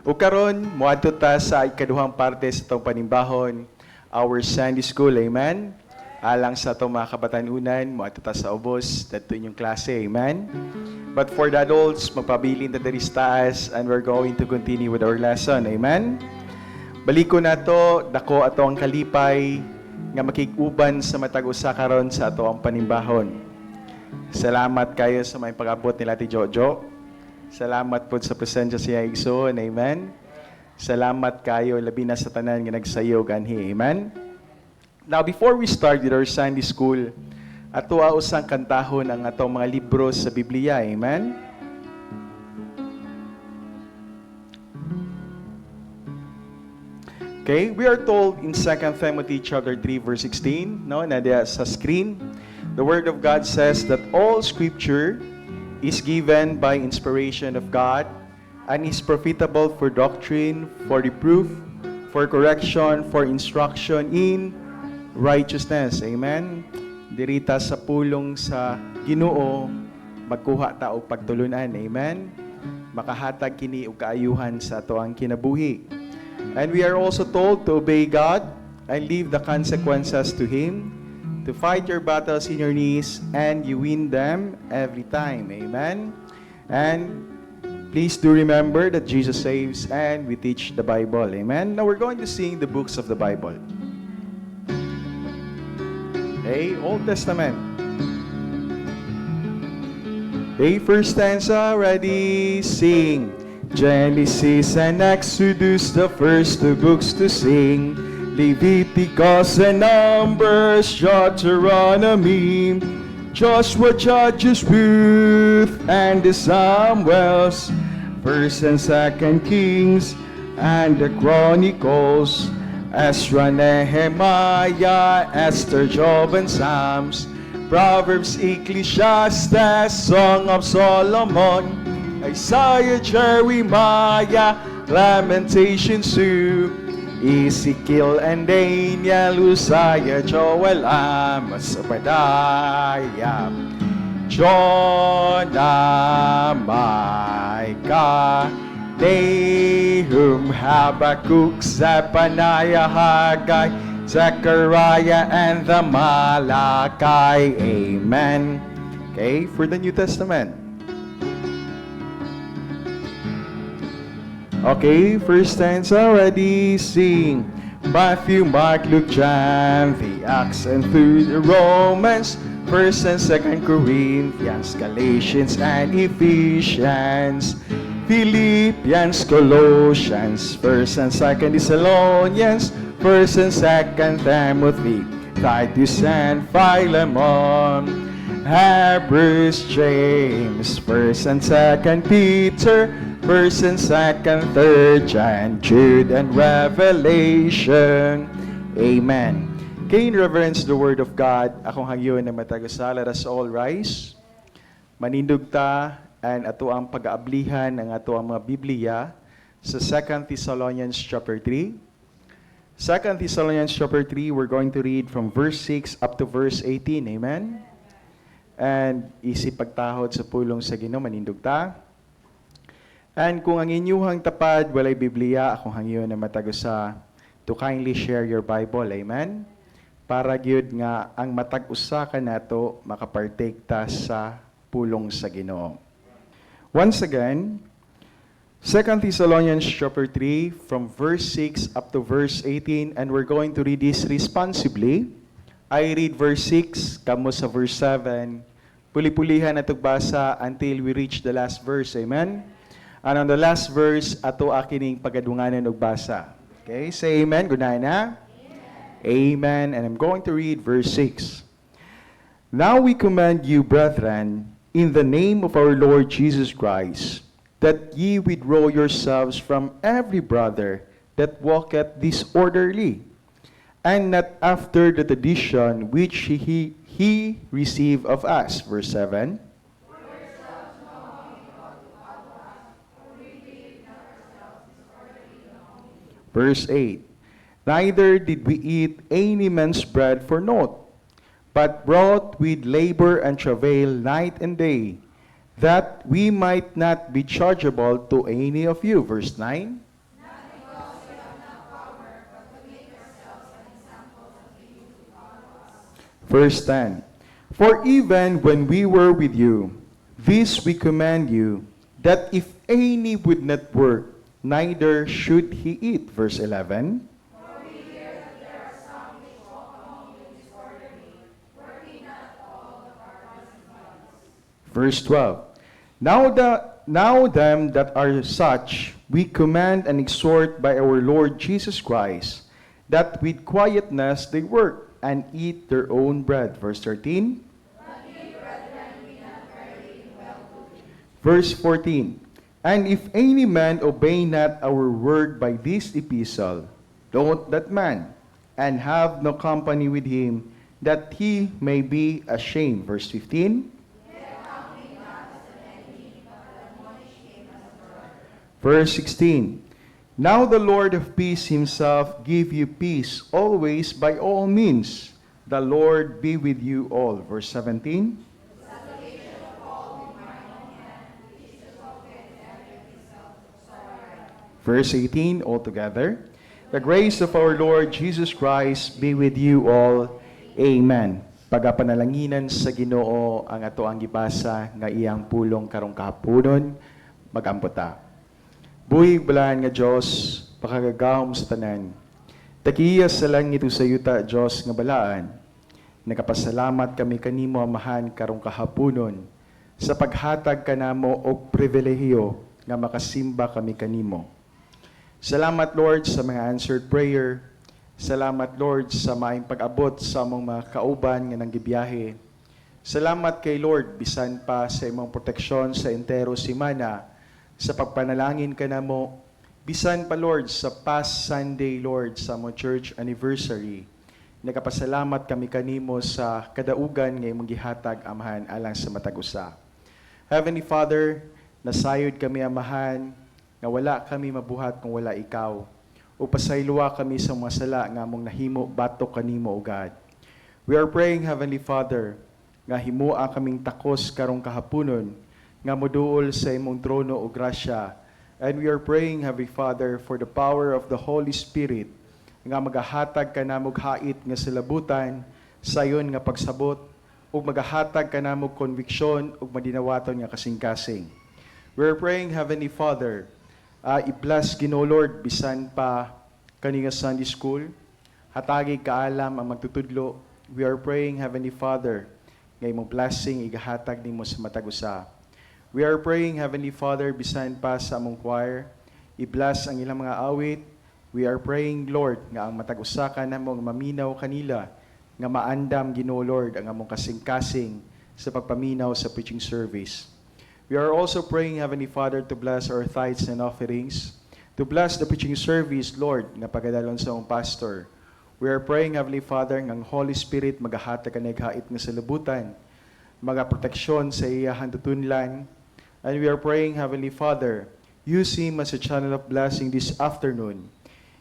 O karon moadto ta sa ikaduhang parte sa itong panimbahon, our Sunday School, amen? Alang sa itong mga kabatanunan, moadto ta sa ubos, dito inyong klase, amen? But for the adults, magpabilin ta diri sa taas and we're going to continue with our lesson, amen? Baliko na to, dako ato ang kalipay, nga makikuban sa matag usa karon sa ato ang panimbahon. Salamat kayo sa may pag-abot nila ti Jojo. Salamat po sa presensya siya igsoon, amen. Salamat kayo labi na sa tanan nga nagsayo ganhi, amen. Now before we start with our Sunday school, ato usang kantahon ang atong mga libro sa Biblia, amen. Okay, we are told in 2 Timothy chapter 3 verse 16, no, na sa screen, the word of God says that all scripture is given by inspiration of God and is profitable for doctrine, for reproof, for correction, for instruction in righteousness. Amen. Dirita sa pulong sa Ginoo magkuha ta og pagtulunan. Amen. Makahatag kini og kaayuhan sa ato ang kinabuhi. And we are also told to obey God and leave the consequences to Him, to fight your battles in your knees, and you win them every time. Amen? And please do remember that Jesus saves and we teach the Bible. Amen? Now we're going to sing the books of the Bible. Okay, Old Testament. Okay, first stanza, ready, sing. Genesis and Exodus, the first two books to sing. Leviticus and Numbers, Deuteronomy, Joshua, Judges, Ruth, and the Samuels, First and Second Kings, and the Chronicles, Ezra, Nehemiah, Esther, Job, and Psalms, Proverbs, Ecclesiastes, Song of Solomon, Isaiah, Jeremiah, Lamentations, Sue, Ezekiel and Daniel, Uzziah, Joel, Amos, Obadiah, Jonah, Micah, Nahum, Habakkuk, Zephaniah, Haggai, Zechariah, and the Malachi. Amen. Okay, for the New Testament. Okay, first stanza, ready, sing. Matthew, Mark, Luke, John, the Acts and through the Romans, 1st and 2nd Corinthians, Galatians and Ephesians, Philippians, Colossians, 1st and 2nd Thessalonians, 1st and 2nd Timothy, Titus and Philemon, Hebrews, James, 1st and 2nd Peter, 1st and 2nd, 3rd John, Jude, and Revelation. Amen. Kay in reverence the Word of God, akong hangyon na matagasa, let us all rise. Manindog ta, and ato ang pag-aablihan ng ato ang mga Biblia sa 2 Thessalonians chapter 3. 2 Thessalonians chapter 3, we're going to read from verse 6 up to verse 18. Amen? And isip pagtahod sa pulong sa Ginoo, manindog ta. And kung ang inyuhang tapad walay Biblia, akong hangyon na matagusa to kindly share your Bible. Amen? Para gyud nga ang matag-usa ka nato makapartake ta sa pulong sa Ginoo. Once again, 2 Thessalonians chapter 3 from verse 6 up to verse 18, and we're going to read this responsibly. I read verse 6, kamo sa verse 7. Puli-pulihan na basa until we reach the last verse. Amen? And on the last verse, ato akining pagadunganan og basa. Okay, say amen. Good night na. Amen. And I'm going to read verse 6. Now we command you, brethren, in the name of our Lord Jesus Christ, that ye withdraw yourselves from every brother that walketh disorderly, and not after the tradition which he received of us. Verse 7. Verse 8, neither did we eat any man's bread for naught, but wrought with labor and travail night and day, that we might not be chargeable to any of you. Verse 9, Verse 10. For even when we were with you, this we command you, that if any would not work, neither should he eat. Verse 11. Verse 12. Now them that are such, we command and exhort by our Lord Jesus Christ, that with quietness they work and eat their own bread. Verse 13. Verse 14. And if any man obey not our word by this epistle, don't that man, and have no company with him, that he may be ashamed. Verse 15. Verse 16. Now the Lord of peace himself give you peace always by all means. The Lord be with you all. Verse 17. Verse 18, altogether. The grace of our Lord Jesus Christ be with you all. Amen. Pagapanalanginan sa Ginoo ang ato ang gibasa nga iyang pulong karong kahaponon, magamputa. Buhig balaan nga Diyos, pakagagahom sa tanan. Takiya sa langit sa yuta, Diyos nga balaan. Nagapasalamat kami kanimo amahan karong kahaponon sa paghatag kanamo og pribilehiyo nga makasimba kami kanimo. Salamat Lord sa mga answered prayer. Salamat Lord sa maayong pag-abot sa among mga kauban nga nanggibiyahe. Salamat kay Lord bisan pa sa imong proteksyon sa entero semana. Sa pagpanalangin ka na mo, bisan pa Lord sa past Sunday Lord sa among church anniversary. Nagapasalamat kami kanimo sa kadaugan nga imong gihatag amahan alang sa matag-usa. Heavenly Father, nasayod kami amahan nga wala kami mabuhat kung wala ikaw. O pasayloa kami sa mga sala nga among nahimo batok kanimo o God. We are praying Heavenly Father nga himua kaming takos karong kahaponon nga moduol sa imong trono o grasya. And we are praying, Heavenly Father, for the power of the Holy Spirit nga magahatag ka namog hait nga silabutan sayon nga pagsabot ug magahatag ka namog konviksyon ug madinawaton nga kasing-kasing. We are praying, Heavenly Father, i-bless Ginoo Lord bisan pa kani nga Sunday School, hatagi kaalam ang magtutudlo. We are praying, Heavenly Father, nga imong blessing igahatag nimo sa matag-usa. We are praying, Heavenly Father, bisan pa sa among choir, i-bless ang ilang mga awit. We are praying, Lord, nga ang matag-usa ka namong maminaw kanila, nga maandam, Ginoo Lord, ang among kasing-kasing sa pagpaminaw sa preaching service. We are also praying, Heavenly Father, to bless our tithes and offerings, to bless the preaching service, Lord, nga pagadalon sa among pastor. We are praying, Heavenly Father, nga ang Holy Spirit magahatag ka naghait nga sa lubutan, magaproteksyon sa iyahang tutunlan. And we are praying, Heavenly Father, use him as a channel of blessing this afternoon.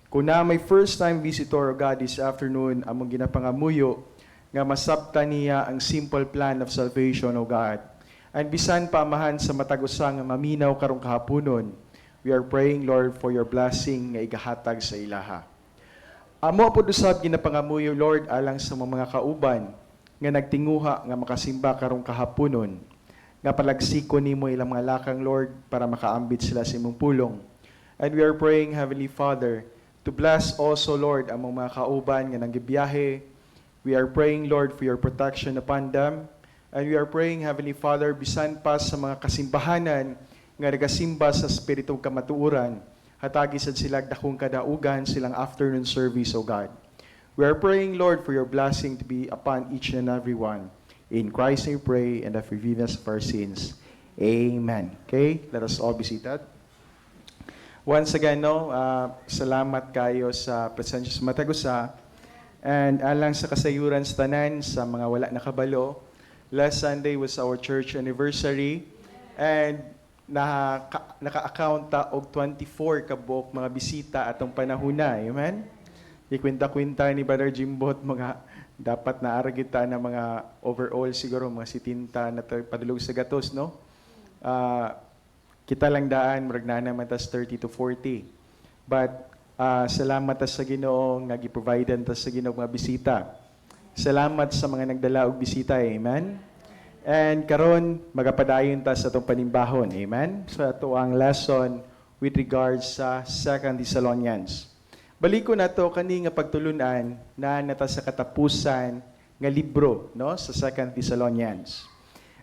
Kung na may first-time visitor, God, this afternoon, among ginapangamuyo, nga masabta niya ang simple plan of salvation, O God. And bisan pamahan sa matag-usang maminaw karong kahaponon, we are praying, Lord, for your blessing nga igahatag sa ilaha. Amo po dusab ginapangamuyo, Lord, alang sa mga kauban nga nagtinguha nga makasimba karong kahaponon, nga palagsiko nimo ilang mga lakang, Lord, para makaambit sila sa imong pulong. And we are praying, Heavenly Father, to bless also, Lord, ang mga kauban nga nanggibiyahe. We are praying, Lord, for your protection upon them. And we are praying, Heavenly Father, bisan pa sa mga kasimbahanan nga nagasimba sa Espiritu kamatuuran, hatagi sad sila dakong kadaugan silang afternoon service, O God. We are praying, Lord, for your blessing to be upon each and every one. In Christ we pray, and the forgiveness of our sins. Amen. Okay, let us all be seated. Once again, salamat kayo sa presensya sa Matagusa. And alang sa kasayuran sa tanan, sa mga wala nakabalo, last Sunday was our church anniversary. And naka-account ta og 24 kabuok mga bisita atong panahuna. Amen? Ikwinta-kwinta ni Brother Jimbot, mga dapat naaragita na mga overall siguro, mga sitinta na padulog sa gatos, no? Kita lang daan, marag na naman tas 30 to 40. But salamat tas sa Ginoo nga gi-provide tas sa Ginoo mga bisita. Salamat sa mga nagdala og bisita. Amen. And karon magapadayon ta sa atong panimbahon. Amen. Sa tuang lesson with regards sa 2 Thessalonians. Baliko na to kani nga pagtulunan na nata sa katapusan nga libro, no, sa 2 Thessalonians.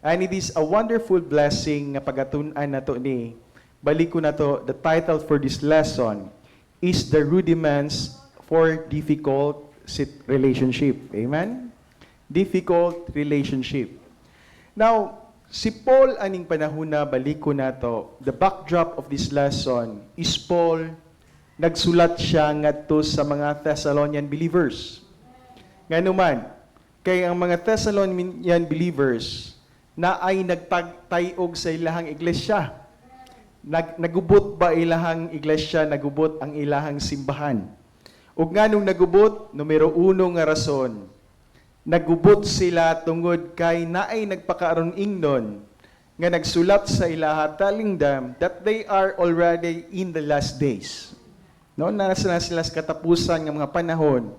And it is a wonderful blessing nga pagatun-an nato ni. Baliko na to, the title for this lesson is The Rudiments for Difficult Relationship. Amen? Difficult relationship. Now, si Paul aning panahon na baliko na to, the backdrop of this lesson is Paul, nagsulat siya ngadto sa mga Thessalonian believers. Nganuman, kay ang mga Thessalonian believers na ay nagtagtayog sa ilahang iglesia. Nagubot ba ilahang iglesia, nagubot ang ilahang simbahan. Ug nganong nagubot, numero 1 nga rason, nagubot sila tungod kay naay nagpakaaron ingnon nga nagsulat sa ilaha telling them that they are already in the last days. No, nasa na sila sa katapusan ng mga panahon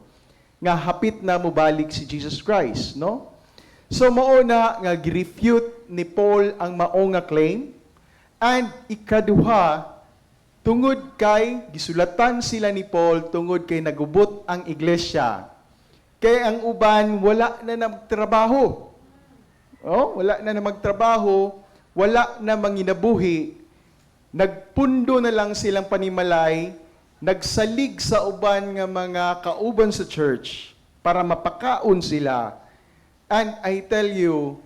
nga hapit na mobalik si Jesus Christ, no? So mao na nga gi-refute ni Paul ang mao nga claim, and ikaduha tungod kay gisulatan sila ni Paul tungod kay nagubot ang iglesia. Kay ang uban wala na magtrabaho. Oh, wala na magtrabaho, wala na manginabuhi. Nagpundo na lang silang panimalay, nagsalig sa uban nga mga kauban sa church para mapakaon sila. And I tell you,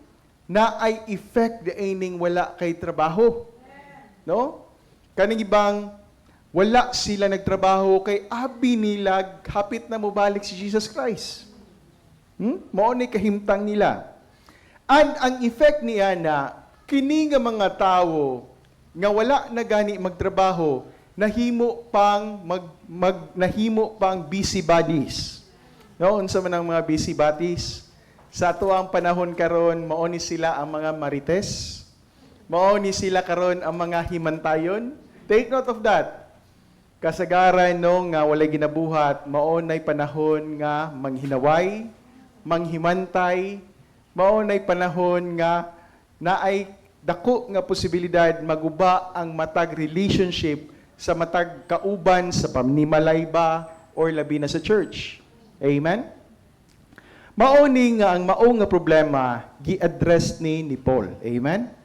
na ay effect the aining wala kay trabaho. No? Kaning ibang wala sila nagtrabaho kay abi nila hapit na mobalik si Jesus Christ. Mao ni kahimtang nila. And ang effect niya na kini nga mga tawo nga wala na gani magtrabaho, nahimo pang busybodies. No, unsa man ang mga busybodies? Sa tuang panahon karon mao ni sila ang mga marites. Mao ni sila karon ang mga himantayon. Take note of that. Kasagaran no nga walay ginabuhat, mao nay panahon nga manghinaway, manghimantay, mao nay panahon nga naay dako nga posibilidad maguba ang matag relationship sa matag kauban sa pamnimalay ba or labi na sa church. Amen. Mao ni nga ang mao nga problema gi-address ni Paul. Amen.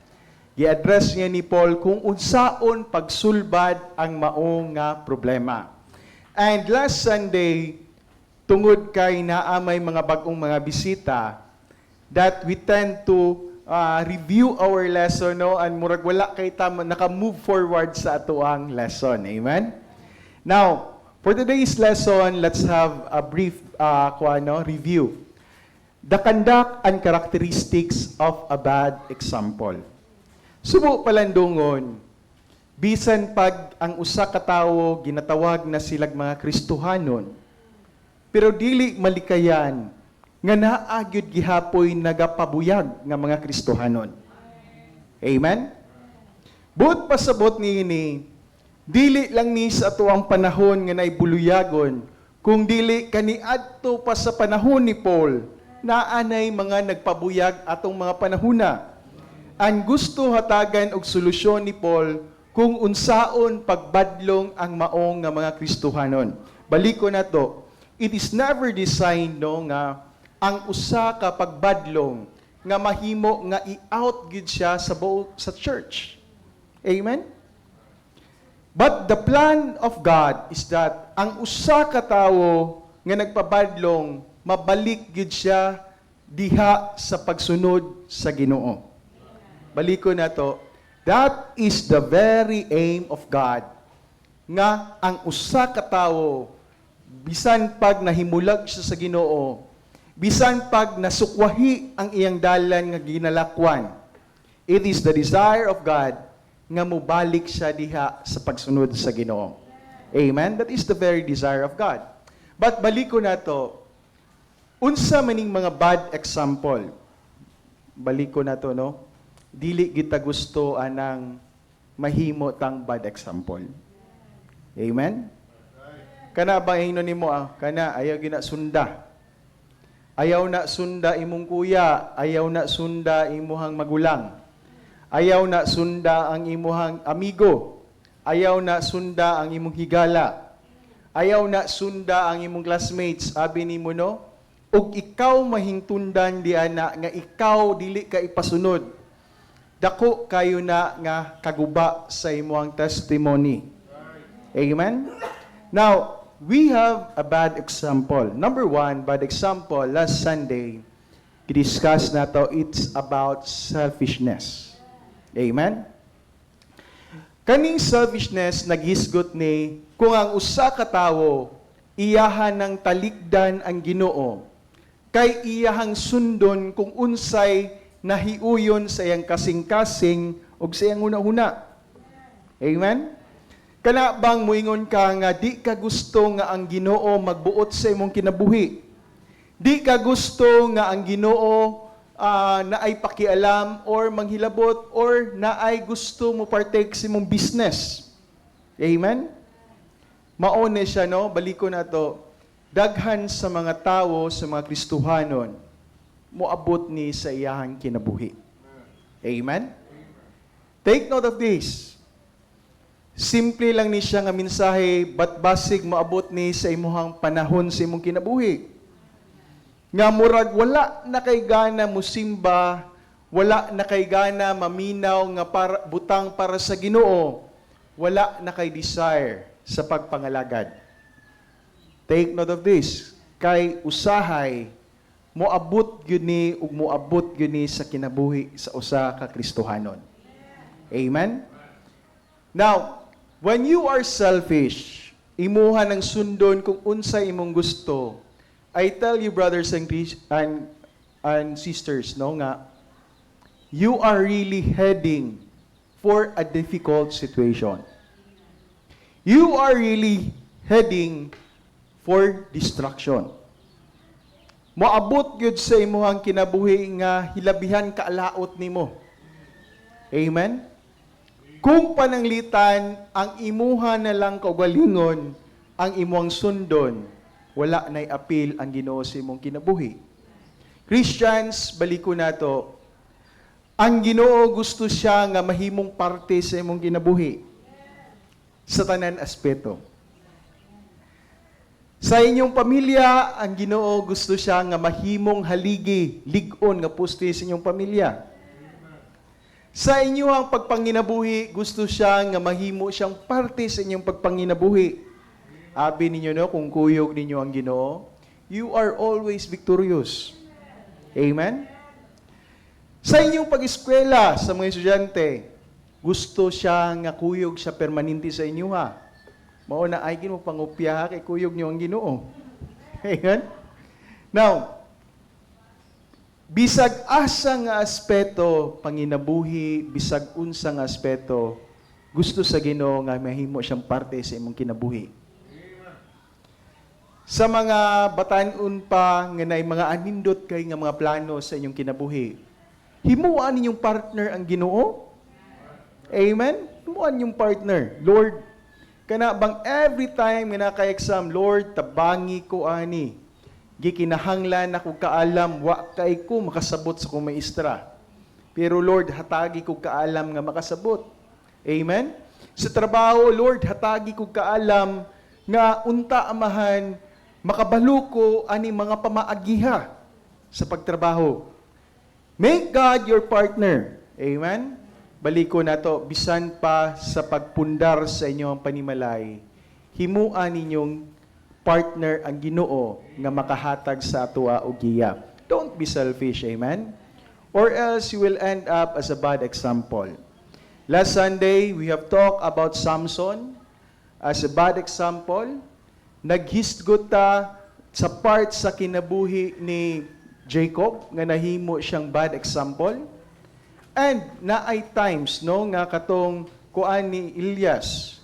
Gi-address niya ni Paul kung unsaon pagsulbad ang mao nga problema. And last Sunday, tungod kay naamay mga bagong mga bisita, that we tend to review our lesson, no? And murag wala kay tama, naka-move forward sa atoang lesson. Amen? Now, for today's lesson, let's have a brief review. The conduct and characteristics of a bad example. Subo palandungon, bisan pag ang usa ka tawo ginatawag na silag mga Kristohanon, pero dili malikayan nga naagyod gihapoy nagapabuyag nga mga Kristohanon. Amen? But pasabot niini, dili lang ni sa atuang panahon nga naibuluyagon, kung dili kaniadto pa sa panahon ni Paul, naanay mga nagpabuyag atong mga panahuna. Ang gusto hatagan og solusyon ni Paul kung unsaon pagbadlong ang maong nga mga Kristohanon. Baliko na to, it is never designed no nga ang usa ka pagbadlong nga mahimo nga i-out gid siya sa church. Amen? But the plan of God is that ang usa ka tawo nga nagpabadlong mabalik gid siya diha sa pagsunod sa Ginoo. Baliko na to, that is the very aim of God. Nga ang usa ka tawo bisan pag nahimulag siya sa Ginoo, bisan pag nasukwahi ang iyang dalan nga ginalakwan, it is the desire of God nga mubalik siya diha sa pagsunod sa Ginoo. Amen? That is the very desire of God. But baliko na to, unsa maning mga bad example? Baliko na to, no? Dili kita gusto anang mahimo tang bad example. Amen? Kana ba ingno nimo kana ayaw gina sunda. Ayaw na sunda imong kuya, ayaw na sunda imuhang magulang. Ayaw na sunda ang imuhang amigo. Ayaw na sunda ang imong higala. Ayaw na sunda ang imong classmates. Sabi ni mo no, ug ikaw mahingtundan di ana nga ikaw dili ka ipasunod. Dako kayo na nga kaguba sa imuhang testimony. Amen? Now, we have a bad example. Number one, bad example, last Sunday, i-discuss na to, it's about selfishness. Amen? Kaning selfishness, naghisgot ni, kung ang usa ka tawo, iyahan ng talikdan ang Ginoo, kay iyahang sundon kung unsay nahiuyon sa iyang kasing-kasing o sa iyang huna-huna. Amen? Kana bang muingon ka nga di ka gusto nga ang Ginoo magbuot sa imong kinabuhi? Di ka gusto nga ang Ginoo naay pakialam or manghilabot or naay gusto mo partake sa imong business? Amen? Maone siya, no? Baliko na to. Daghan sa mga tao, sa mga Kristohanon, moabot ni sa iyahang kinabuhi. Amen? Take note of this. Simple lang ni siya nga mensahe, but basig maabot ni sa imuhang panahon sa imong kinabuhi. Nga murag wala na kay gana musimba, wala na kay gana maminaw nga butang para sa Ginoo, wala na kay desire sa pagpangalagad. Take note of this. Kay usahay, moabot gyud ni ug moabot gyud ni sa kinabuhi sa usa ka Kristohanon. Amen? Now, when you are selfish, imuha ng sundon kung unsay imong gusto, I tell you, brothers and sisters, no, nga, you are really heading for a difficult situation. You are really heading for destruction. Moabot gyud sa imuhang kinabuhi nga hilabihan kaalaot nimo. Amen? Kung pananglitan ang imuha na lang kaugalingon ang imuhang sundon, wala na'y appeal ang Ginoo sa imong kinabuhi. Christians, baliko nato. Ang Ginoo gusto siya nga mahimong parte sa imong kinabuhi sa tanan aspeto. Sa inyong pamilya, ang Ginoo gusto siya nga mahimong haligi, lig-on nga puste sa inyong pamilya. Sa inyong pagpanginabuhi, gusto siya nga mahimo siyang parte sa inyong pagpanginabuhi. Abi ninyo no, kung kuyog ninyo ang Ginoo, you are always victorious. Amen? Sa inyong pag-eskwela sa mga estudyante, gusto siya nga kuyog siya permanente sa inyo ha. Mao na ay mo pangupya kay kuyog niyo ang Ginoo. Amen? Now, bisag asa nga aspeto panginabuhi, bisag unsa nga aspeto, gusto sa Ginoo nga mahimo siyang parte sa imong kinabuhi. Sa mga batan-on pa nga naay mga anindot kay nga mga plano sa inyong kinabuhi, himuan ninyong partner ang Ginoo? Amen? Himuan yung partner. Lord, kana bang every time nga naka-exam, Lord, tabangi ko ani. Gikinahanglan ako kaalam, wa kay ko makasabot sa kong maestra. Pero Lord, hatagi ko kaalam nga makasabot. Amen? Sa trabaho, Lord, hatagi ko kaalam nga unta amahan, makabalo ko ani mga pamaagiha sa pagtrabaho. Make God your partner. Amen? Baliko na to, bisan pa sa pagpundar sa inyong panimalay, himuan ninyong partner ang Ginoo nga makahatag sa atua og giya. Don't be selfish, amen? Or else you will end up as a bad example. Last Sunday, we have talked about Samson as a bad example. Naghisgot ta sa part sa kinabuhi ni Jacob nga nahimo siyang bad example. And naay times no nga katong kuan ni Elias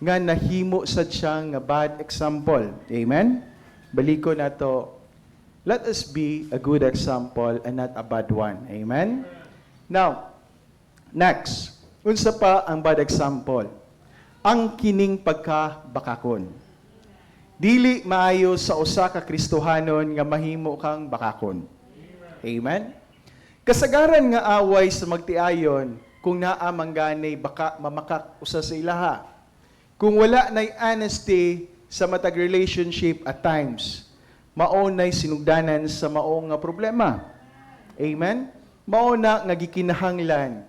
nga nahimo sad siya nga bad example. Amen. Baliko nato. Let us be a good example and not a bad one. Amen. Now, next, unsa pa ang bad example? Ang kining pagkabakakon. Dili maayo sa usa ka Kristohanon nga mahimo kang bakakon. Amen? Kasagaran nga away sa magtiayon kung naa mangganay baka mamakak usa sa ilaha. Kung wala nay honesty sa matag relationship at times, mao nay sinugdanan sa maong nga problema. Amen? Mao na nga gikinahanglan.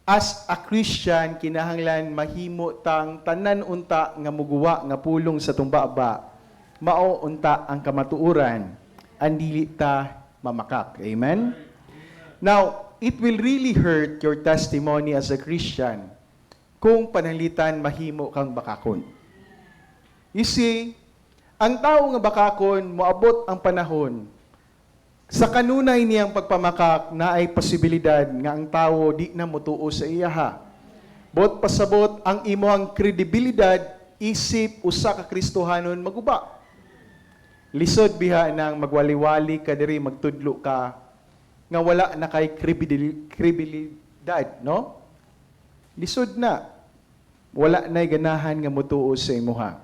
As a Christian, kinahanglan mahimo tang tanan unta nga muguwa nga pulong sa tumbaba. Mao unta ang kamatuoran, andili ta mamakak. Amen? Now, it will really hurt your testimony as a Christian kung pananglitan mahimo kang bakakon. You see, ang tao nga bakakon, moabot ang panahon, sa kanunay niyang pagpamakak na ay posibilidad nga ang tao di na mutuo sa iyaha. Bot pasabot ang imuhang kredibilidad, isip, usa ka Kristohanon maguba. Lisod biha nang magwaliwali ka diri magtudlo ka nga wala na kay kredibilidad, no? Lisod na. Wala na'y ganahan nga mutuo sa imuha.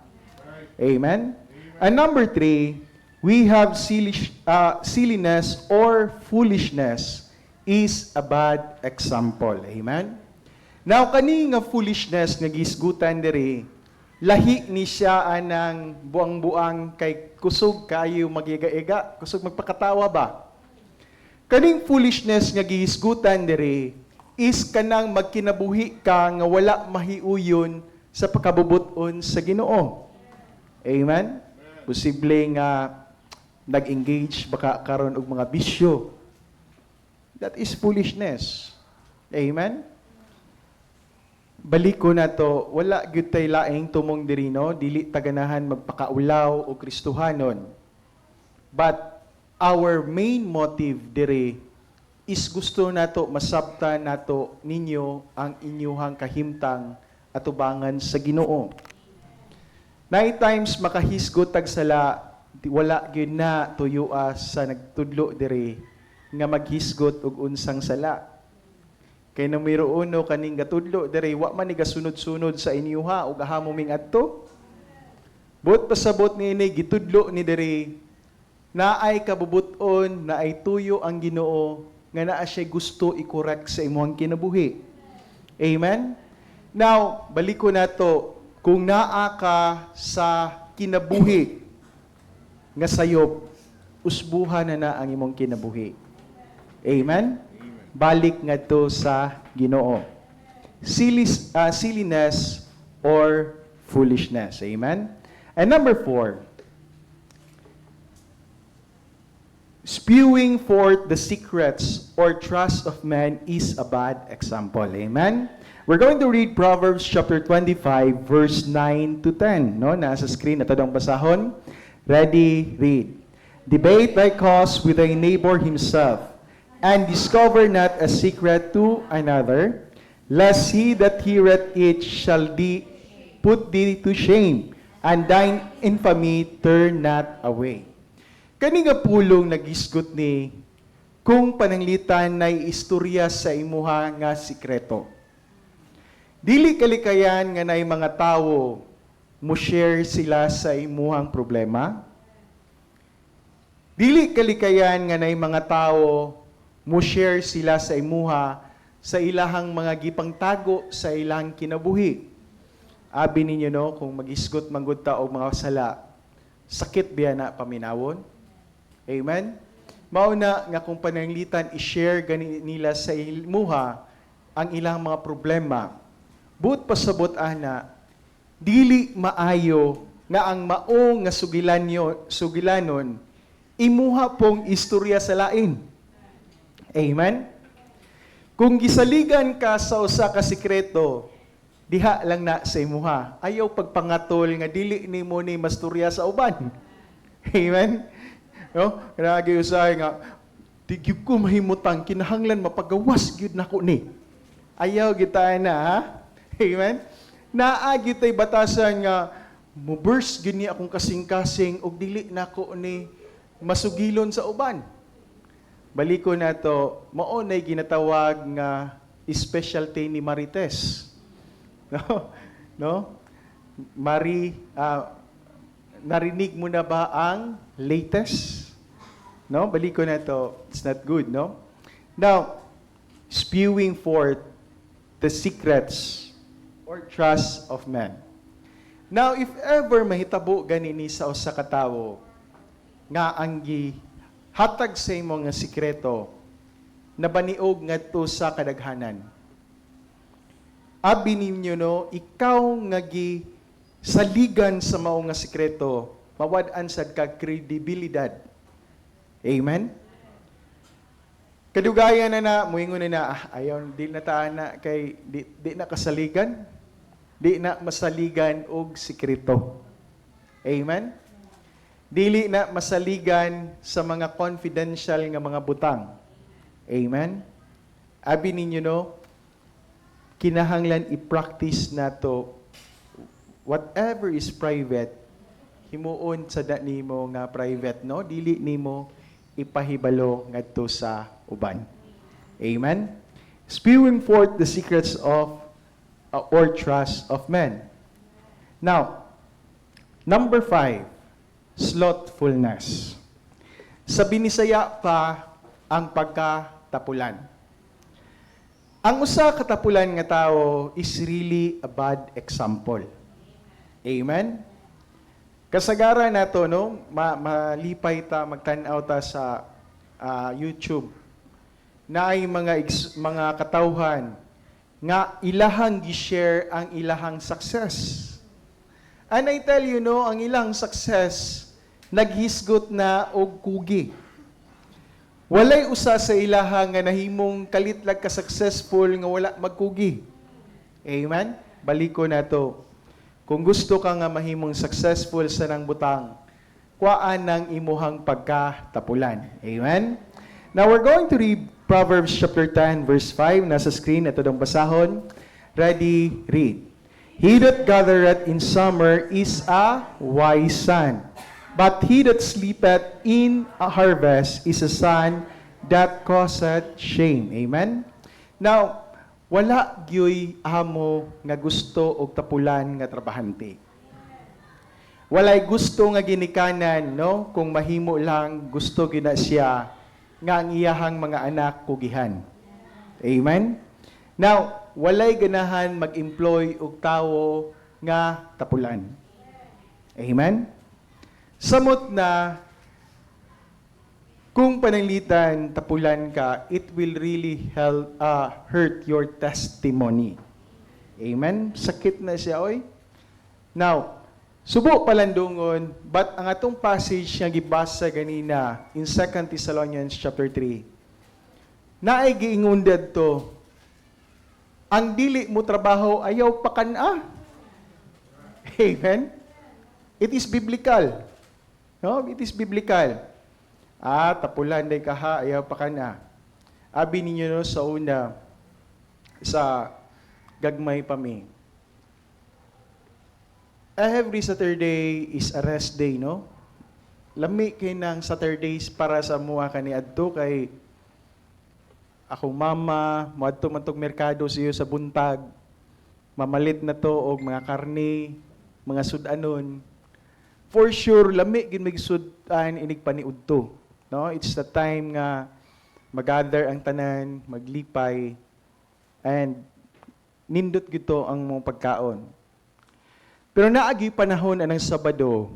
Amen? And number 3, we have silliness or foolishness is a bad example. Amen? Now, kani nga foolishness nga gisgutan diri, lahi ni siya anang buang-buang kay kusog kayo magiga-iga, kusog magpakatawa ba? Kaning foolishness nga gihisgutan diri is kanang magkinabuhi ka nga wala mahiuyon sa pagkabubuton sa Ginoo. Amen? Posible nga nag-engage baka karon og mga bisyo. That is foolishness. Amen? Balik ko na to, wala gyud tay laing tumong diri no, dili taganahan magpakaulaw o Kristohanon. But our main motive diri is gusto nato masabtan nato ninyo ang inyuhang kahimtang atubangan sa Ginoo. Nine times makahisgot tag sala, wala gyud na tuyua sa nagtudlo diri nga maghisgot og unsang sala. Kay numero 1 kaning gatudlo diri wa man ni gasunod-sunod sa inyuha ug ahamuming adto. But pasabot niini gitudlo ni diri naay kabubuton, naay tuyo ang Ginoo nga naa siya gusto i-correct sa imong kinabuhi. Amen? Now, balik ko na to, kung naa ka sa kinabuhi nga sayop, usbuhan na ang imong kinabuhi. Amen? Balik nga to sa Ginoo. Silliness or foolishness. Amen? And number 4, spewing forth the secrets or trust of men is a bad example. Amen? We're going to read Proverbs chapter 25, verse 9 to 10. No? Nasa screen, ito daw basahon. Ready, read. Debate thy cause with thy neighbor himself, and discover not a secret to another, lest he that heareth it shall put thee to shame, and thine infamy turn not away. Kani nga pulong nagisgot ni kung pananglitan nay istorya sa imuha nga sikreto. Dili kalikayan nga nay mga tawo mo share sila sa imuhang problema. Dili kalikayan nga nay mga tawo mo share sila sa imuha sa ilahang mga gipangtago sa ilang kinabuhi. Abi ninyo no, kung mag-isgot manggod ta og mga sala, sakit biya na paminawon. Amen? Mauna nga kung pananglitan i-share gani nila sa imuha ang ilang mga problema. But pasabot ana, dili maayo nga ang mao nga sugilanon imuha pong istorya sa lain. Amen? Kung gisaligan ka sa usa ka sikreto, diha lang na sa imuha. Ayaw pagpangatol nga dili nimo ni masturya sa uban. Amen? No? Kanagi usahay nga, di gyud ko mahimutang kinahanglan mapagawas gyud nako ni. Ayaw kita na, ha? Amen? Naa gyud tay batasan nga mo-burst gyud ni akong kasing-kasing og dili nako ni masugilon sa uban. Baliko na to, mao nay ginatawag nga specialty ni Marites. No? No? narinig mo na ba ang latest? No? Balik ko na to. It's not good, no? Now, spewing forth the secrets or trust of men. Now, if ever mahitabo ganini sa usa ka tawo nga ang hatag sa imo nga sikreto na baniog ngadto sa kadaghanan. Abi ninyo no, ikaw nga saligan sa mao nga sikreto, mawad-an sad ka kredibilidad. Amen? Kadugayan na muingon na ayaw, di na taana kay, di na kasaligan, di na masaligan og sikreto. Amen? Dili na masaligan sa mga confidential nga mga butang. Amen? Abi ninyo no, kinahanglan i-practice na to whatever is private, himuon sa nimo nga private, no? Dili nimo ipahibalo ngadto sa uban. Amen? Spewing forth the secrets of or trust of men. Now, number 5, slothfulness. Sa Binisaya pa ang pagkatapulan. Ang usa katapulan nga tao is really a bad example. Amen? Kasagaran nato no, malipay ta magtan-aw ta sa YouTube na ay mga katawhan nga ilahang gi-share ang ilahang success. And I tell you no, ang ilang success naghisgot na og kugi. Walay usa sa ilaha nga nahimong kalitlag ka successful nga wala magkugi. Amen? Baliko na to. Kung gusto ka nga mahimong successful sa nang butang, kuhaan ng imuhang pagkatapulan. Amen? Now we're going to read Proverbs chapter 10 verse 5. Nasa screen, ito dong basahon. Ready, read. He that gathereth in summer is a wise son. But he that sleepeth in a harvest is a son that causeth shame. Amen? Now, wala gyoy amo nga gusto og tapulan nga trabahante. Walay gusto nga ginikanan, no? Kung mahimo lang, gusto gina siya nga ang iyahang mga anak kugihan. Amen? Now, walay ganahan mag-employ og tawo nga tapulan. Amen? Samot na, kung pananglitan, tapulan ka, it will really hurt your testimony. Amen? Sakit na siya, oy. Now, subo palandungon, but ang atong passage nga gibasa ganina in 2 Thessalonians chapter 3, naay giingon dadto, ang dili mo trabaho ayaw pakana. Amen? It is biblical. No, it is biblical. Tapulan day kaha, ayaw pa ka na. Abi ninyo no, sa una, sa gagmay pa mi. Every Saturday is a rest day, no? Lami kay ng Saturdays para sa mua kani adto kay ako mama, moadto man tog merkado siyo sa buntag. Mamalit na to og mga karne, mga sudanon. For sure, lami gid migsudan inig paniudto. No? It's the time nga magather ang tanan, maglipay, and nindot gito ang mong pagkaon. Pero naagi panahon anang Sabado,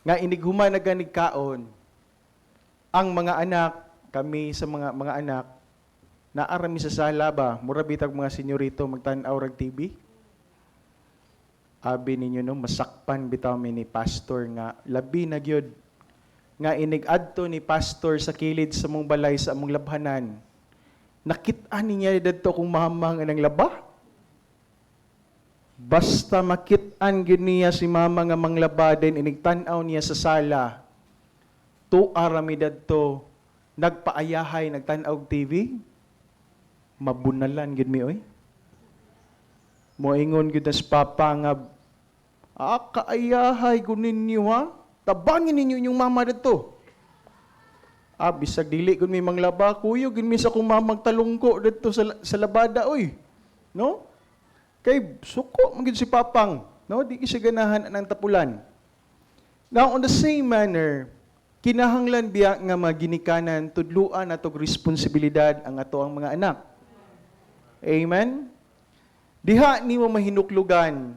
nga inighuman na ganig kaon, ang mga anak, kami sa mga anak, naarami sa sala ba, murabitag mga senyorito magtan-aw rag TV. Abi ninyo no, masakpan bitaw mi ni pastor nga labi na gyud nga inig-adto ni pastor sa kilid sa mong balay sa among labhanan. Nakit-an niya dadto kung mamang anang laba. Basta makit-an gyud niya si mama nga manglaba din inigtan-aw niya sa sala. Tuara mi dadto nagpaayahay nagtan-aw TV. Mabunalan gyud mi oy. Moingon gyud as papa nga kaayahay ko ninyo ha. Tabangin ninyo yung mama dito. Bisag dili kun mi manglaba kuyo gin mi sa kung mamang talungko dito sa labada oy. No? Kay suko man si papang, no? Di siya ganahan ng tapulan. Now, on the same manner, kinahanglan biya nga maginikanan, tudluan atog responsibilidad ang ato ang mga anak. Amen? Diha ni mo mahinuklugan,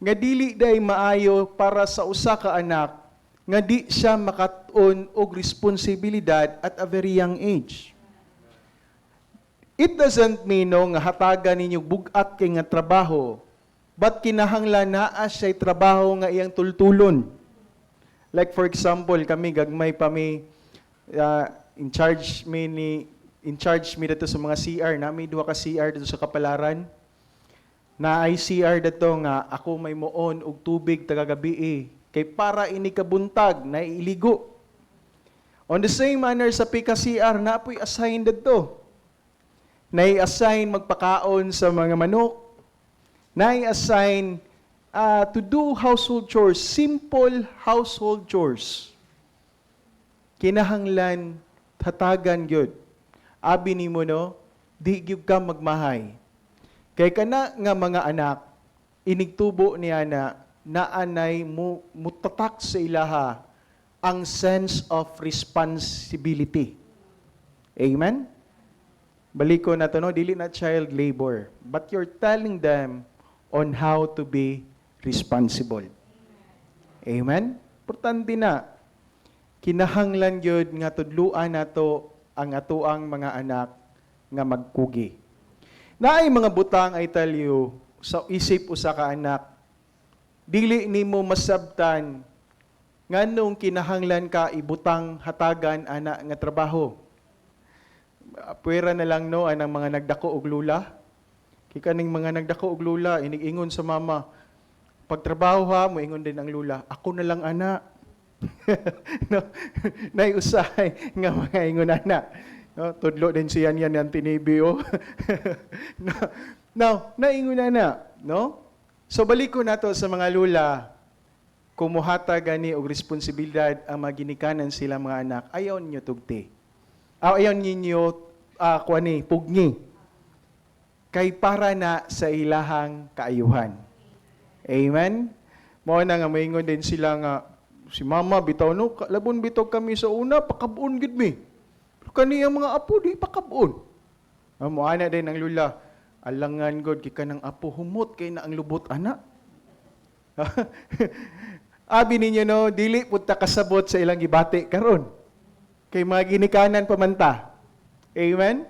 nga dili day maayo para sa usa ka anak, nga di siya makat-on og responsibilidad at a very young age. It doesn't mean no, nga hatagan ninyo bugat kay nga trabaho, but kinahanglan naa siya trabaho nga iyang tultulon. Like for example, kami gagmay pa mi in charge mi dito sa mga CR, nami duha ka CR dito sa Kapalaran. Na ay CR dito nga ako may muon og tubig tagagabi kay para ini kabuntag na iligo. On the same manner sa pika CR na po'y assign dito. Na-assign magpakaon sa mga manok. Na-assign to do household chores, simple household chores. Kinahanglan hatagan gyud. Abi nimo no, di gyud ka magmahay. Kay kana nga mga anak, inigtubo niya na naanay mutatak sa ilaha ang sense of responsibility. Amen? Baliko na to, no? Dili na child labor. But you're telling them on how to be responsible. Amen? Importante na. Kinahanglan yun nga tudluan nato ang atoang mga anak nga magkugi. Naay mga butang, I tell you, sa isip usa ka anak, dili nimo masabtan nganong kinahanglan ka ibutang hatagan ana nga trabaho. Puwera na lang no anang mga nagdako og lula. Kikaning mga nagdako og lula inig-ingon sa mama, pagtrabaho ha mo ingon din ang lula, ako na lang ana. No, nay usahay nga mga ingon ana. No, tudlo din siya yan ang tinibio. Now, naingon na, no? So balik ko nato sa mga lula, kumuhata gani og responsibilidad ang maginikanan sila mga anak, ayaw ninyo tugti. Ayaw ninyo pugni. Kay para na sa ilahang kaayuhan. Amen? Mao na nga maingon din sila nga, si mama bitaw no, labon bitaw kami sa una, pakabon gid mi. Pero kaniyang mga apo di pakabon. Mo ana din ang lula, alangan god kay kanang apo humot kay na ang lubot ana. Abi ninyo no, dili pud ta kasabot sa ilang gibati karon. Kay mga ginikanan pamanta. Amen?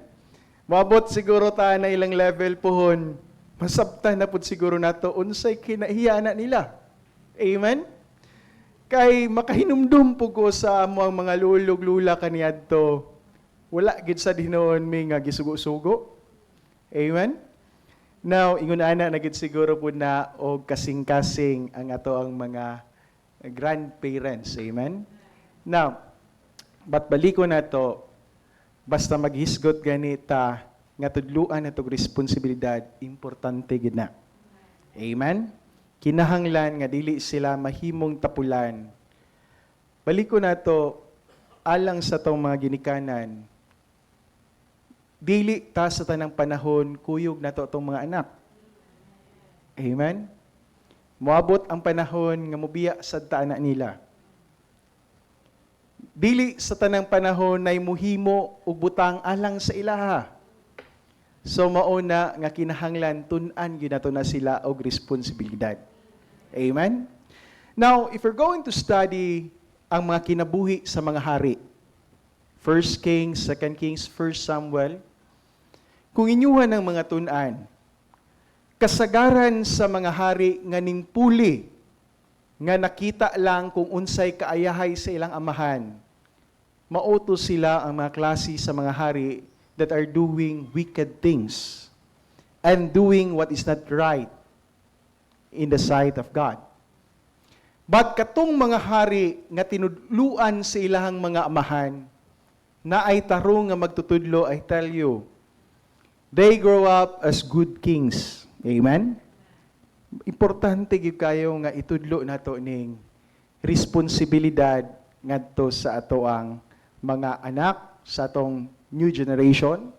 Moabot siguro ta na ilang level pohon. Masabtan na pud siguro nato unsay kinahiya na nila. Amen? Kay makahinumdum po ko sa among mga lulog-lula kaniadto. Wala gid sa dinoon mi nga gisugo-sugo. Amen? Now, ingon ana na gid siguro po na og kasing-kasing ang ato ang mga grandparents. Amen? Now, but baliko na to, basta maghisgot ganita nga tudluan natong responsibilidad, importante gid na. Amen? Kinahanglan nga dili sila mahimong tapulan. Baliko na to, alang sa tong mga ginikanan, dili ta sa tanang panahon kuyog na to itong mga anak. Amen? Moabot ang panahon nga mubiya sa anak nila. Dili sa tanang panahon na muhimo ug butang alang sa ilaha. So mauna nga kinahanglan tun-an gyud nato na sila og responsibilidad. Amen? Now, if we're going to study ang mga kinabuhi sa mga hari, 1 Kings, 2 Kings, 1 Samuel, kung inyuhan ng mga tun-an, kasagaran sa mga hari nga ningpuli, nga nakita lang kung unsay kaayahay sa ilang amahan, mauto sila ang mga klase sa mga hari that are doing wicked things and doing what is not right in the sight of God. But katong mga hari nga tinudluan sa ilahang mga amahan, na ay tarong nga magtutudlo, I tell you, they grow up as good kings. Amen? Importante gyud kayo nga itudlo nato ning responsibilidad ngadto sa ato ang mga anak sa atong new generation.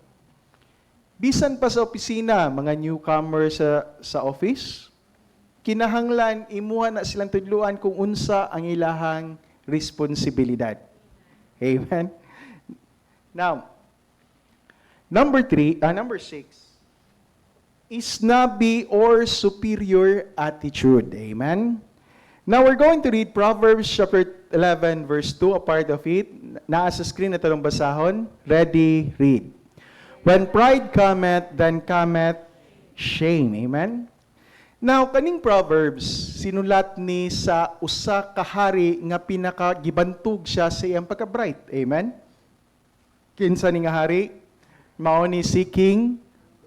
Bisan pa sa opisina, mga newcomer sa office, kinahanglan imuha na silang tudluan kung unsa ang ilahang responsibilidad. Amen? Now, number 6 is nabi or superior attitude. Amen? Now, we're going to read Proverbs chapter 11, verse 2, a part of it. Naa sa screen na talong basahon. Ready, read. When pride cometh, then cometh shame. Amen? Now, kaning Proverbs, sinulat ni sa usa ka hari nga pinakagibantog siya sa iyang pagka-bright. Amen? Kinsa ni nga hari? Mao ni si King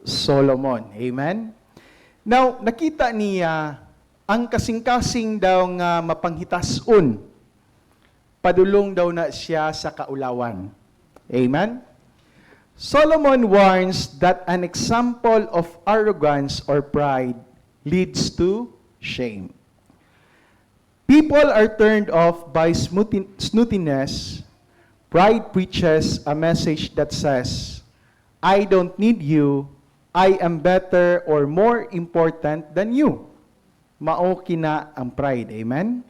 Solomon. Amen? Now, nakita niya ang kasing-kasing daw nga mapanghitason, padulong daw na siya sa kaulawan. Amen? Solomon warns that an example of arrogance or pride leads to shame. People are turned off by snootiness. Pride preaches a message that says, I don't need you, I am better or more important than you. Mao kina ang pride. Amen?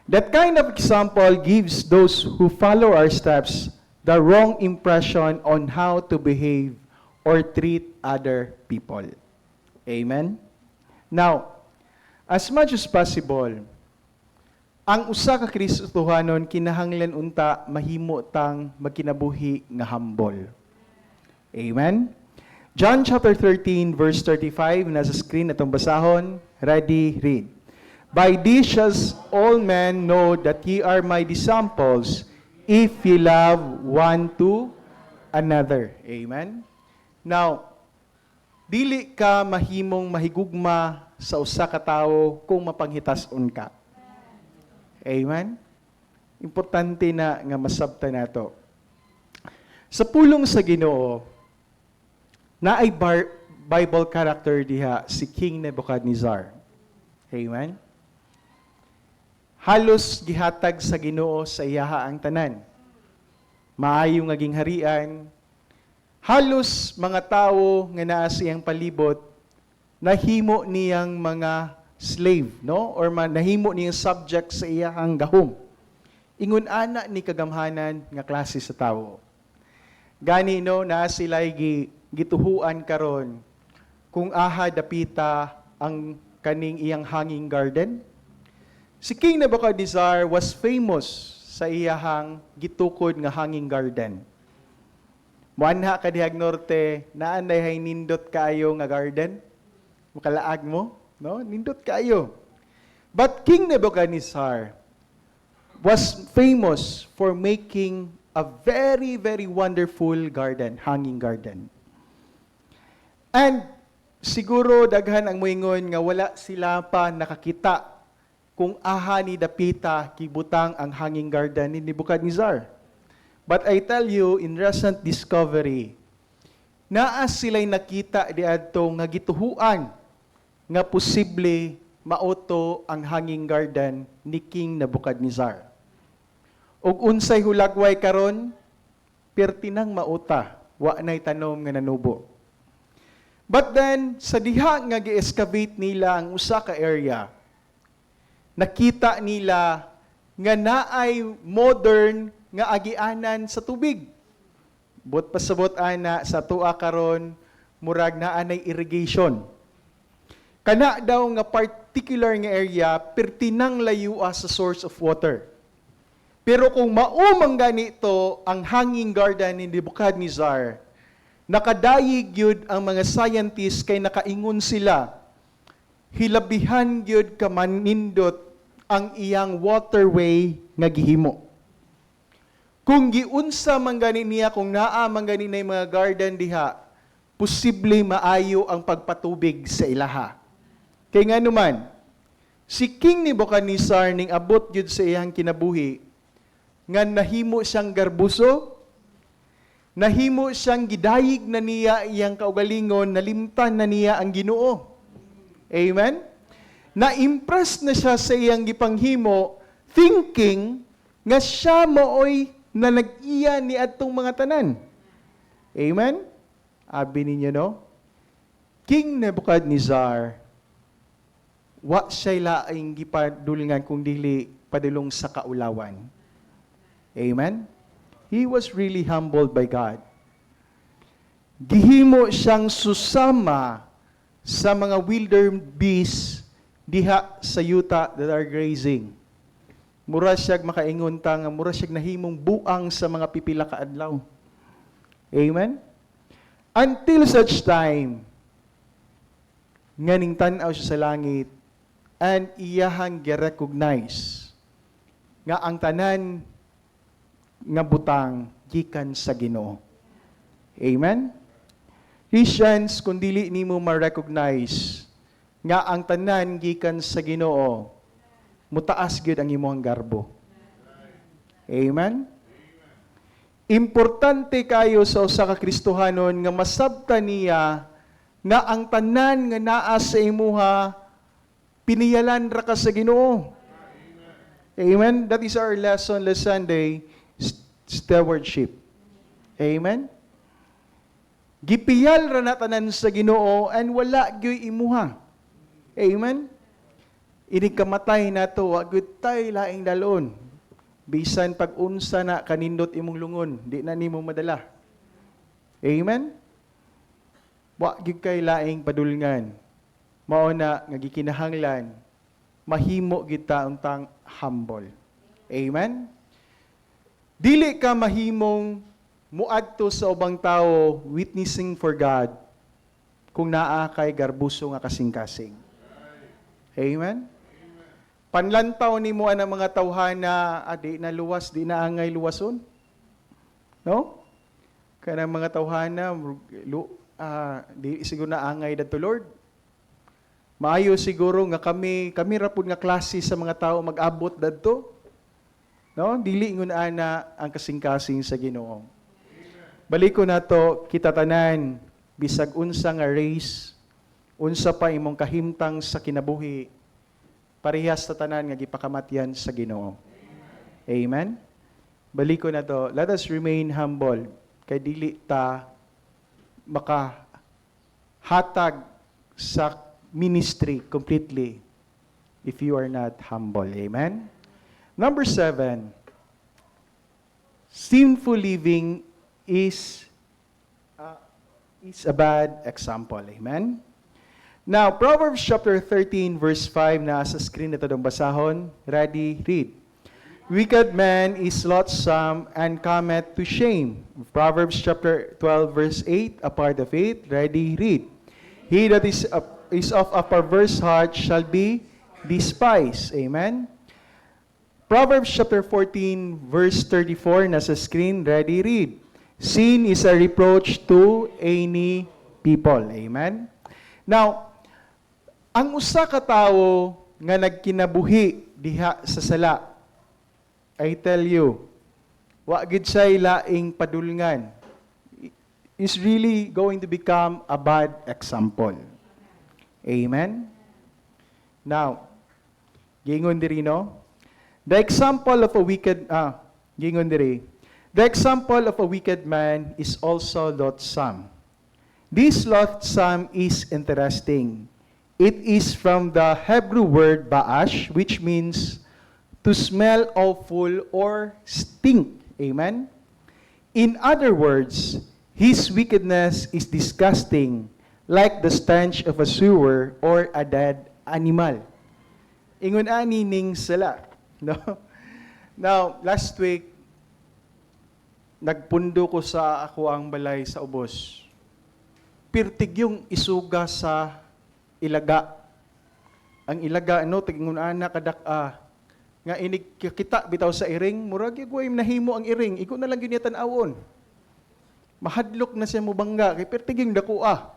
That kind of example gives those who follow our steps the wrong impression on how to behave or treat other people. Amen? Now, as much as possible, ang usa ka Kristohanon kinahanglan unta mahimo tang magkinabuhi nga humble. Amen? John chapter 13, verse 35, nasa screen atong basahon. Ready, read. By this shall all men know that ye are my disciples, if ye love one to another. Amen? Now, dili ka mahimong mahigugma sa usa ka tawo kung mapanghitason ka. Amen? Importante na nga masabta nato. Sa pulong sa Ginoo, naay Bible character diha si King Nebuchadnezzar. Amen? Halos gihatag sa Ginoo sa iyaha ang tanan. Maayo nga gingharian. Halos mga tawo nga naa siyang palibot, nahimo niyang mga slave, no? Or nahimo niyang subject sa iyahang gahom. Ingon ana ni kagamhanan nga klase sa tawo. Gani no na sila'y gituhuan karon kung aha dapita ang kaning iyang hanging garden. Si King Nebuchadnezzar was famous sa iyahang gitukod nga hanging garden. Muanha ka dihag norte, naanday hay nindot kayo nga garden. Makalaag mo, no? Nindot kayo. But King Nebuchadnezzar was famous for making a very, very wonderful garden, hanging garden. And siguro daghan ang moingon nga wala sila pa nakakita kung aha ni dapita kibutang ang hanging garden ni Nebuchadnezzar. But I tell you, in recent discovery, naa sila'y nakita diadto nga gituhuan nga posible mauto ang hanging garden ni King Nebuchadnezzar. Ug unsay hulagway karon, pertinang mauta, wa nay tanom nga nanubo. But then, sa diha nga gi-excavate nila ang usa ka area, nakita nila nga naay modern nga agianan sa tubig. Bot pasabot ana sa tuwa karon murag naa nay irrigation. Kana daw nga particular nga area pertinang layua sa source of water. Pero kung maumang ganito ang hanging garden ni Nebuchadnezzar, nakadayig yun ang mga scientists kay nakaingon sila, hilabihan yun ka manindot ang iyang waterway nga gihimo. Kung giunsa man gani niya, kung naa man gani na mga garden diha, posible maayo ang pagpatubig sa ilaha. Kay nga naman, si King Nebuchadnezzar ning abot yun sa iyang kinabuhi, nga nahimo siyang garbuso, nahimo siyang gidayig na niya iyang kaugalingon, nalimtan na niya ang Ginoo. Amen? Na-impress na siya sa iyang gipanghimo, thinking nga siya mooy na nag-iya ni atong mga tanan. Amen? Abi ninyo, no? King Nebuchadnezzar wa siya laing gipadulngan kung dili padulong sa kaulawan. Amen? He was really humbled by God. Gihimo siyang susama sa mga wildebeest diha sa yuta that are grazing. Mura siya makaingon ta nga mura siya nahimong buang sa mga pipila ka adlaw. Amen? Until such time nga ning tan-aw siya sa langit and iyahang gi-recognize nga ang tanan nga butang gikan sa Ginoo. Amen? Christians, kung dili nimo ma-recognize nga ang tanan gikan sa Ginoo, mutaas gyud ang imong garbo. Amen? Importante kayo sa usa ka Kristohanon nga masabtan niya nga ang tanan nga naa sa imuha piniyalan ra ka sa Ginoo. Amen? That is our lesson last Sunday, stewardship. Amen? Gipiyal ra na tanan sa Ginoo and wala gyoy imuha. Amen? Ini kamatay na to, wa gyud tay laing dalon. Bisan pag-unsa na kanindot imong lungon, di na nimo madala. Amen? Wa gyud kay laing padulngan. Mao na nga gikinahanglan mahimo kita untang humble. Amen? Dili ka mahimong muadto sa ubang tao witnessing for God kung naa kay garbuso nga kasing-kasing. Amen? Panlantaw ni mo ang mga tawhana, di na luwas, di na angay luwason. No? Kanang mga tawhana, di siguro na angay dato Lord. Maayo siguro nga kami rapod nga klase sa mga tao mag-abot dadto. No? Dili ngun ana ang kasing-kasing sa Ginoo. Baliko na to, kita tanan, bisag unsa nga race, unsa pa imong kahimtang sa kinabuhi, parehas sa tanan nga gipakamatyan sa Ginoo. Amen? Baliko na to, let us remain humble, kay dili ta makahatag sa ministry completely if you are not humble. Amen? Number 7, sinful living is a bad example. Amen? Now, Proverbs chapter 13, verse 5, na sa screen ito dong basahon. Ready? Read. Wicked man is loathsome and cometh to shame. Proverbs chapter 12, verse 8, a part of it. Ready? Read. He that is of a perverse heart shall be despised. Amen? Proverbs chapter 14, verse 34, na sa screen. Ready? Read. Sin is a reproach to any people. Amen? Now, ang usa ka tawo nga nagkinabuhi diha sa sala, I tell you, wa gid siya laing padulngan, is really going to become a bad example. Amen? Now, gingon diri no? The example of a wicked gingon diri. The example of a wicked man is also loathsome. This loathsome is interesting. It is from the Hebrew word ba'ash, which means to smell awful or stink. Amen? In other words, his wickedness is disgusting, like the stench of a sewer or a dead animal. Ingon ani ning sala. No? Now, last week, nagpundo ko sa ako ang balay sa ubos. Pirtig yung isuga sa ilaga. Ang ilaga, no, tigingon ana kadak-a. Nga inig kita bitaw sa iring, murag yung nahimo ang iring, iko na lang ginitan awon. Mahadlok na siya mo bangga, kay pirtig yung dakua.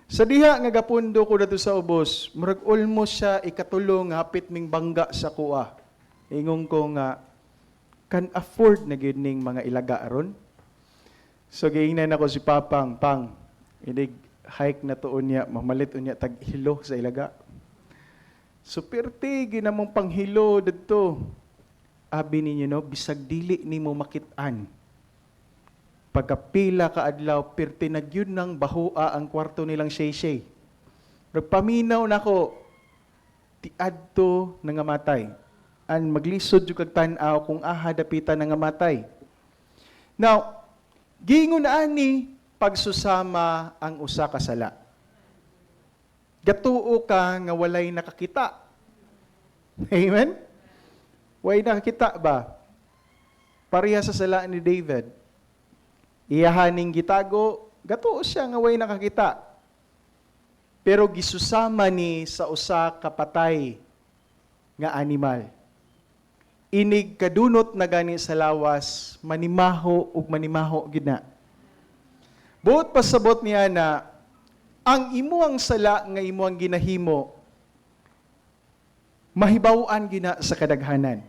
Sa diha nga gapundo ko dato sa ubos, murag almost siya ikatulong hapit ming bangga sa kuha. Ingong ko nga, can afford na gyud ning mga ilaga aron. So giingnan ako si Papang, pang inig hike na tuon niya, mamalit unya tag hilo sa ilaga. So perti ginamong panghilo didto. Abi ninyo no, bisag dili nimo makit-an. Pagkapila ka adlaw, perti nagyud nang bahua ang kwarto nilang shay-shay. Nagpaminaw nako, ti adto nangamatay. An maglisod jud kag tan-aw kung aha dapitan nangamatay. Now, giingon ani pagsusama ang usa ka sala. Gatuo ka nga walay nakakita. Amen? Walay nakakita ba? Pareha sa sala ni David. Iyahaning gitago, gatuo siya nga walay nakakita. Pero gisusama ni sa usa ka patay nga animal. Inig kadunot na gani sa lawas, manimaho ug manimaho gid na. Buot pasabot niya na ang imuang sala nga imuang ginahimo mahibaw-an gina sa kadaghanan.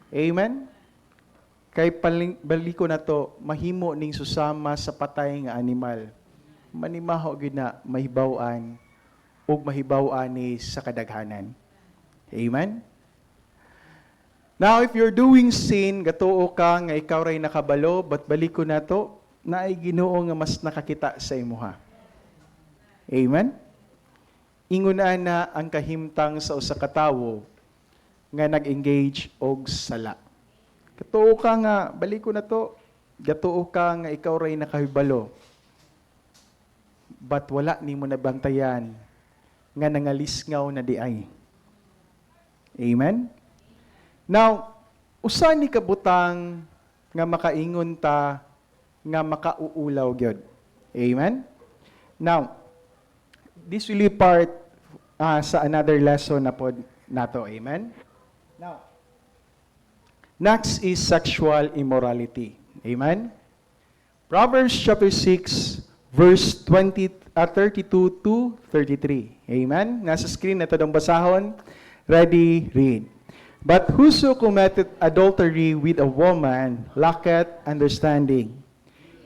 Amen? Kay baliko na to, mahimo ning susama sa patay nga animal. Manimaho gid na mahibaw-an ug mahibaw-an ni sa kadaghanan. Amen? Now, if you're doing sin, gatuo ka nga ikaw ray nakabalo, but baliko na to, naay Ginoo nga mas nakakita sa imuha. Amen? Inguna na ang kahimtang sa usa ka tawo nga nag-engage og sala. Gatuo ka nga, baliko na to, gatuo ka nga ikaw ray nakahibalo, but wala nimo nabantayan nga nangalisngaw na diay. Amen? Now, usa ni kabutang nga makaingon ta nga makauulaw gyud. Amen? Now, this will be part sa another lesson na pod nato. Amen? Now, next is sexual immorality. Amen? Proverbs chapter 6, verse 32 to 33. Amen? Nasa screen na ito ng basahon. Ready, read. But whoso committeth adultery with a woman lacketh understanding.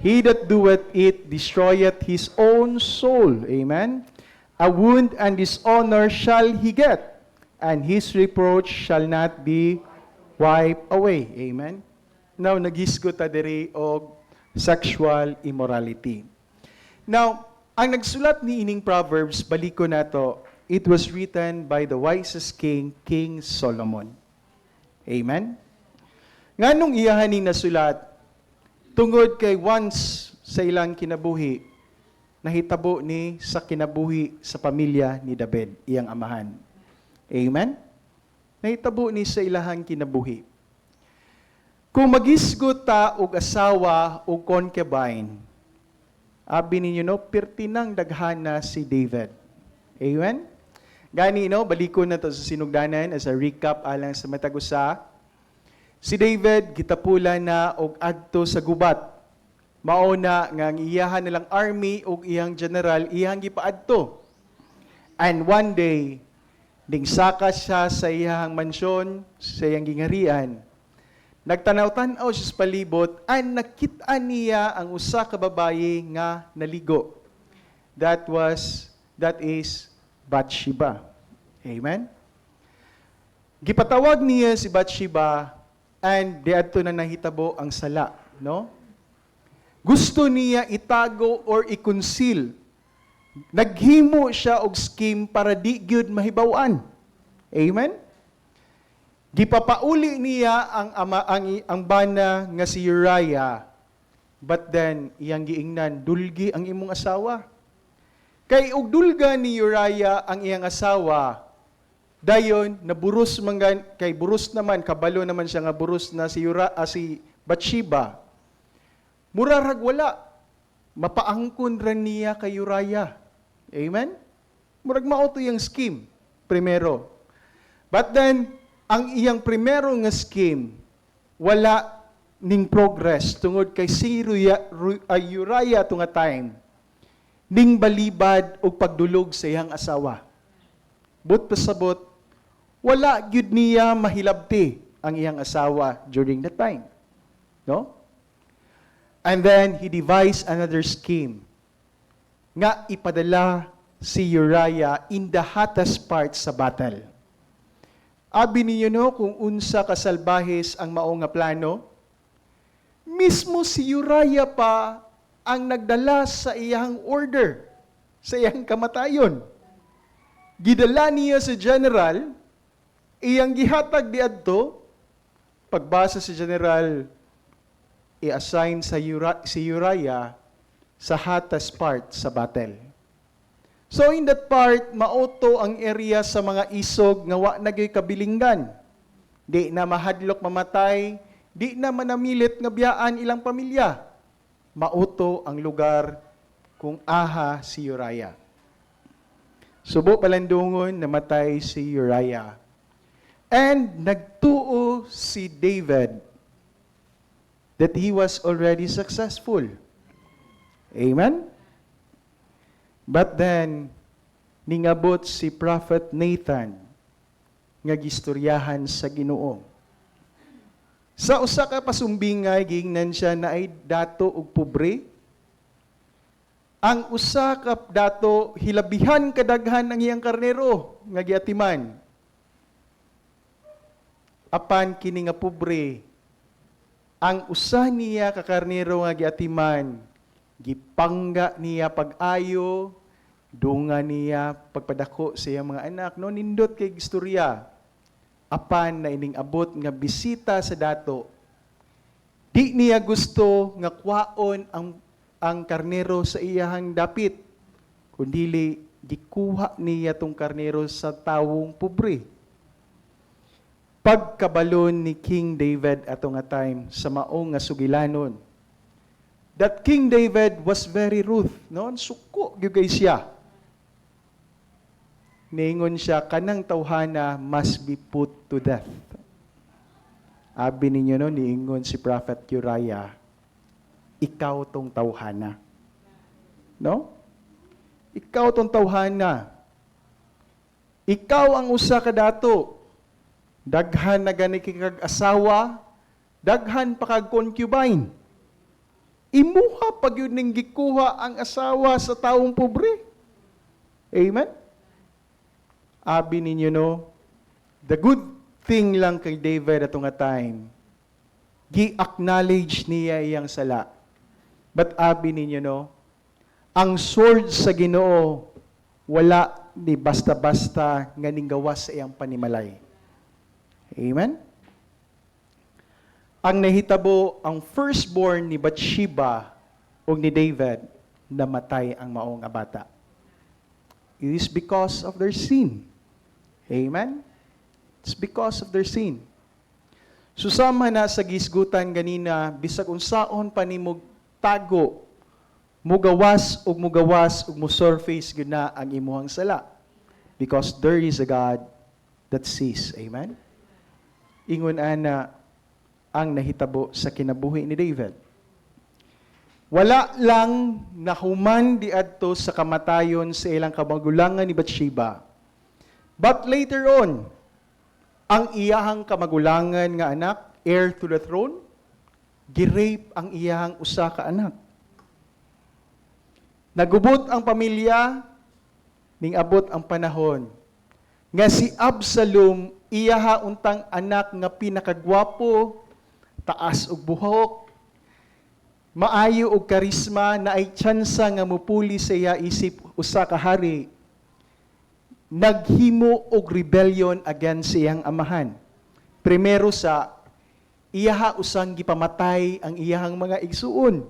He that doeth it destroyeth his own soul. Amen. A wound and dishonor shall he get, and his reproach shall not be wiped away. Amen. Now, nagisgot ta diri og sexual immorality. Now, ang nagsulat ni ining Proverbs, baliko nato, it was written by the wisest king, King Solomon. Amen? Nganong iyahaning nasulat, tungod kay once sa ilang kinabuhi, nahitabo ni sa kinabuhi sa pamilya ni David, iyang amahan. Amen? Nahitabo ni sa ilahang kinabuhi. Kung magisgot ta og asawa o concubine, abi ninyo no, pertinang daghana si David. Amen? Gani, no, baliko na to sa sinugdanan as a recap alang sa matagusa. Si David, gitapula na og adto sa gubat. Mauna nga ang iyahan nilang army og iyang general, iyang gipaadto. And one day, ding saka siya sa iyang mansyon, sa iyang gingarian. Nagtanaw-tanaw siya sa palibot, and nakita niya ang usa ka babaye nga naligo. That is Bathsheba. Amen? Gipatawag niya si Bathsheba and diadto na nahitabo ang sala, no? Gusto niya itago or i-conceal. Naghimo siya og scheme para di gyud mahibaw-an. Amen? Gipapauli niya ang bana nga si Uriah, but then iyang giingnan, dulgi ang imong asawa. Kay og dulga ni Uriah ang iyang asawa, dayon naburos man kay buros naman kabalo naman siya nga buros na si Bathsheba. Murarag wala, mapaangkon ra niya kay Uriah. Amen? Murag mao to yung scheme primero. But then ang iyang primero nga scheme wala ning progress tungod kay si Uriah to nga time ning balibad og pagdulog sa iyang asawa. But pasabot, wala gyud niya mahilabti ang iyang asawa during that time. No? And then he devised another scheme nga ipadala si Uriah in the hottest part sa battle. Abi ninyo no kung unsa kasalbahes ang mao nga plano? Mismo si Uriah pa ang nagdala sa iyang order, sa iyang kamatayon. Gidala niya sa general, iyang gihatag di adto, pagbasa sa general, i-assign si Uriah sa hottest part sa battle. So in that part, mauto ang area sa mga isog nga wa nagyoy kabilinggan. Di na mahadlok mamatay, di na manamilit nga biyaan ilang pamilya. Mauto ang lugar kung aha si Uriah. Subo palandungon, namatay si Uriah. And nagtuo si David that he was already successful. Amen? But then, ningabot si Prophet Nathan nga gistoryahan sa Ginoo. Sa usa ka pasumbingay, gingnan siya na ay dato ug pobre. Ang usa ka dato, hilabihan kadaghan ang iyang karnero nga giatiman. Apan kini nga pobre, ang usa niya ka karnero nga giatiman, gipangga niya pag-ayo, dunga niya pagpadako sa iyang mga anak. No, nindot kay istorya. Apan na ining abot nga bisita sa dato, di niya gusto nga kwaon ang karnero sa iyahang dapit, kundili gikuha niya tong karnero sa tawong pobre. Pagkabalon ni King David ato nga time sa maong nga sugilanon, that King David was very rude, no? Suko gyud siya. Niingon siya, kanang tawhana must be put to death. Abi ninyo no, niingon si Prophet Uriah, ikaw tong tawhana. No? Ikaw tong tawhana. Ikaw ang usa ka dato. Daghan na gani kag asawa, daghan pa kag concubine. Imuha pag yun ning gikuha ang asawa sa taong pobre. Amen? Abi ninyo no, the good thing lang kay David ato nga time, gi-acknowledge niya iyang sala. But abi ninyo no, ang sword sa Ginoo wala ni basta-basta nga ninggawas sa iyang panimalay. Amen? Ang nahitabo, ang firstborn ni Bathsheba o ni David, namatay ang maong nga bata. It is because of their sin. Amen? It's because of their sin. Susama na sa gisgutan ganina, bisag unsaon pa ni tago, mugawas ug musurface gyud na ang imuhang sala. Because there is a God that sees. Amen? Ingon ana ang nahitabo sa kinabuhi ni David. Wala lang nahuman diadto sa kamatayon sa ilang kamagulangan ni Bathsheba. But later on, ang iyahang kamagulangan nga anak, heir to the throne, girape ang iyahang usa ka anak. Nagubot ang pamilya, ning abot ang panahon, nga si Absalom, iyaha untang anak nga pinakagwapo, taas og buhok, maayo og karisma, na ay tsansa nga mupuli sa iya isip usa ka hari, naghimo og rebellion against iyang amahan. Primero sa iyaha usang gipamatay ang iyahang mga igsuon.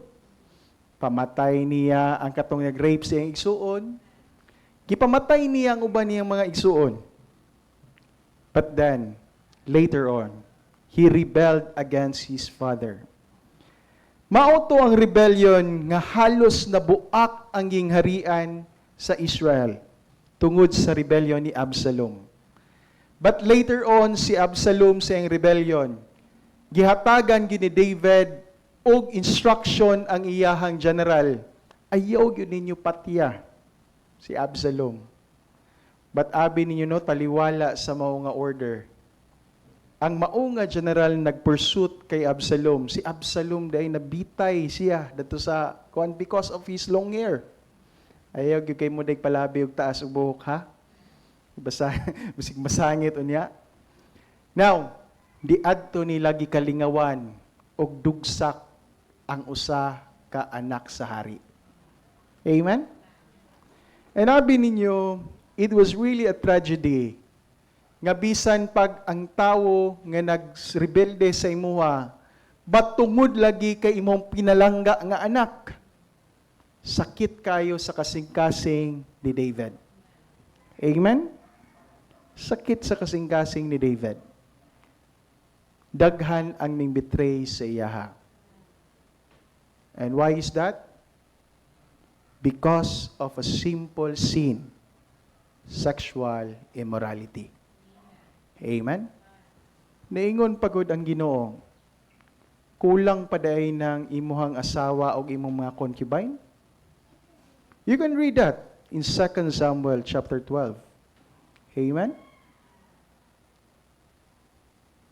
Pamatay niya ang katong nag-rape sa iyang igsuon. Gipamatay niya ang uban niyang mga igsuon. But then, later on, he rebelled against his father. Mauto ang rebellion nga halos nabuak ang gingharian sa Israel tungod sa rebellion ni Absalom. But later on, si Absalom sa iyang rebellion, gihatagan gyud ni David og instruction ang iyahang general, ayaw gyud ninyo patiya si Absalom. But abi ninyo no, taliwala sa mao nga order. Ang mao nga general nagpursuit kay Absalom. Si Absalom day nabitay siya dito sa kuan because of his long hair. Ayaw gyud kay mo day palabi og taas og buhok ha. Basta bisig masangit unya. Now, diadto ni lagi kalingawan og dugsak ang usa ka anak sa hari. Amen? And abi ninyo, it was really a tragedy nga bisan pag ang tawo nga nagrebelde sa imuha, but tungod lagi kay imong pinalangga nga anak, sakit kayo sa kasing-kasing ni David. Amen? Sakit sa kasing-kasing ni David. Daghan ang ning-betray sa iyaha. And why is that? Because of a simple sin, sexual immorality. Amen? Naingon pagod ang Ginoo, kulang pa daay ng imuhang asawa o imong mga concubine? You can read that in 2 Samuel chapter 12. Amen?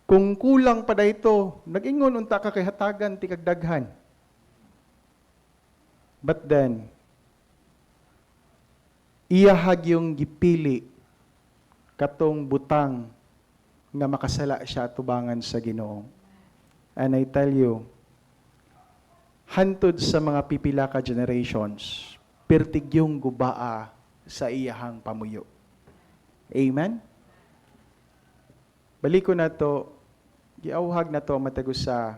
Kung kulang pa ito, nag-ingon unta ka kay hatagan ti kagdaghan. But then, iyahag yung gipili katong butang nga makasala siya tubangan sa Ginoo. And I tell you, hantod sa mga pipila ka generations, pertig yung gubaa sa iyahang pamuyo. Amen? Balik ko na to, giauhag na to matagos sa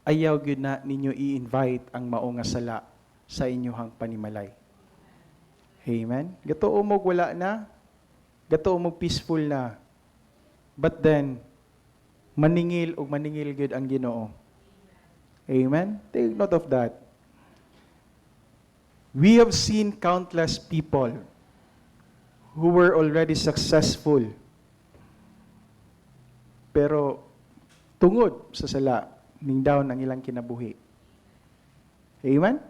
ayaw gyud na ninyo i-invite ang mao nga sala sa inyong panimalay. Amen? Gato umog wala na, gato umog peaceful na. But then, maningil o maningil gyud ang Ginoo. Amen? Take note of that. We have seen countless people who were already successful. Pero tungod sa sala, ning down ang ilang kinabuhi. Amen?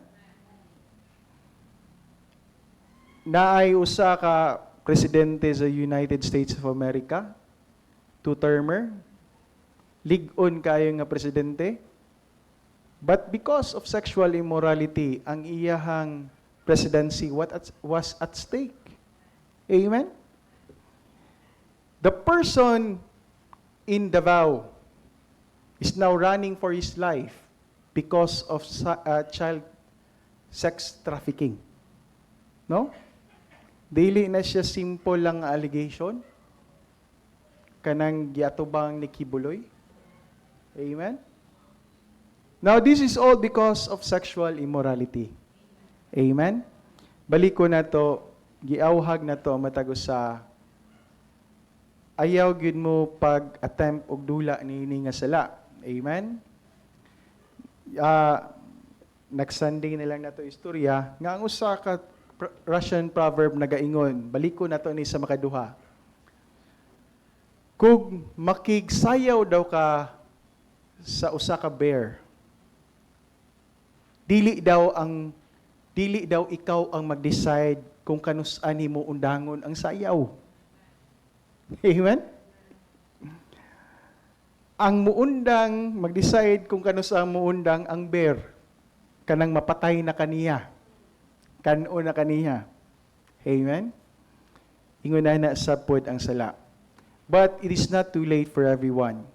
Naay usa ka presidente sa United States of America, two-termer, lig-on kayo nga presidente, but because of sexual immorality, ang iyahang presidency was at stake. Amen? The person in Davao is now running for his life because of child sex trafficking. No? Dili na siya simple lang allegation. Kanang giatubang ni Kibuloy. Amen? Now, this is all because of sexual immorality. Amen? Balik ko na to, giauhag na to matagos sa ayaw gyud mo pag-attempt og dula niini nga sala. Amen? Nag-Sunday na lang na to istorya, nga ang usa ka Russian proverb nagaingon, balik ko na to ni sa makaduha. Kung makigsayaw daw ka sa usa ka bear, dili daw ikaw ang mag-decide kung kanus-an mo undangon ang sayaw. Amen? Ang muundang mag-decide kung kanus-an muundang ang bear, kanang mapatay na kaniya. Kano na kaniya. Amen? Ingon na sa pod ang sala. But it is not too late for everyone.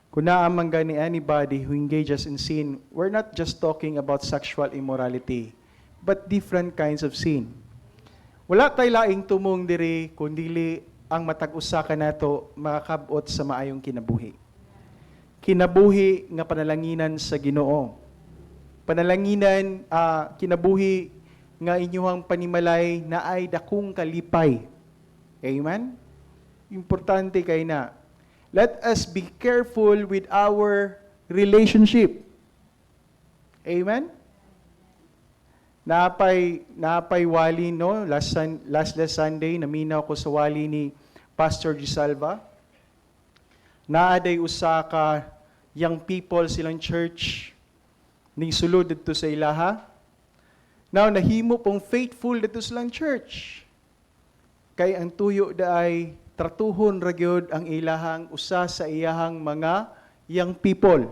Kung naamang gani anybody who engages in sin, we're not just talking about sexual immorality, but different kinds of sin. Wala tay laing tumong diri kundili ang matag-usa ka nato makakabot sa maayong kinabuhi. Kinabuhi nga panalanginan sa Ginoo. Panalanginan kinabuhi nga inyong panimalay na ay dakong kalipay. Amen? Importante kay na. Let us be careful with our relationship. Amen? Napay wali, no? Last Sunday, naminaw ko sa wali ni Pastor Gisalva. Naaday usa ka young people silang church ning sulod dito sa ilaha. Now, nahimo pong faithful dito silang church. Kay ang tuyo daay tratuhon ragyod ang ilahang usa sa iyahang mga young people.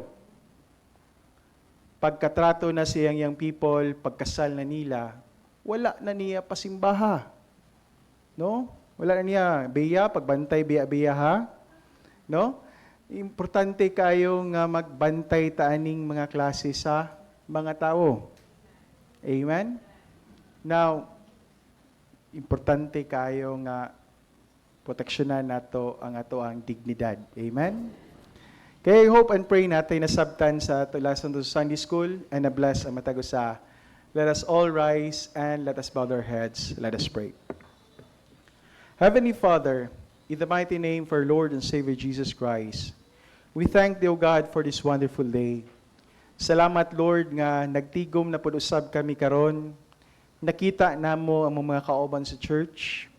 Pagkatrato na siyang young people, pagkasal na nila, wala na niya pasimbaha. No? Wala na niya beya, pagbantay beya-beya ha. No? Importante kayo nga magbantay taaning mga klase sa mga tao. Amen? Now, importante kayo nga proteksyonan nato ang ato ang dignidad. Amen? Kaya I hope and pray natin na sabtan sa tulasan sa Sunday School and na bless ang matagusa. Let us all rise and let us bow our heads. Let us pray. Heavenly Father, in the mighty name for Lord and Savior Jesus Christ, we thank Thee, O God, for this wonderful day. Salamat, Lord, nga nagtigom na pud-usab kami karon. Nakita namo ang mga kauban sa church.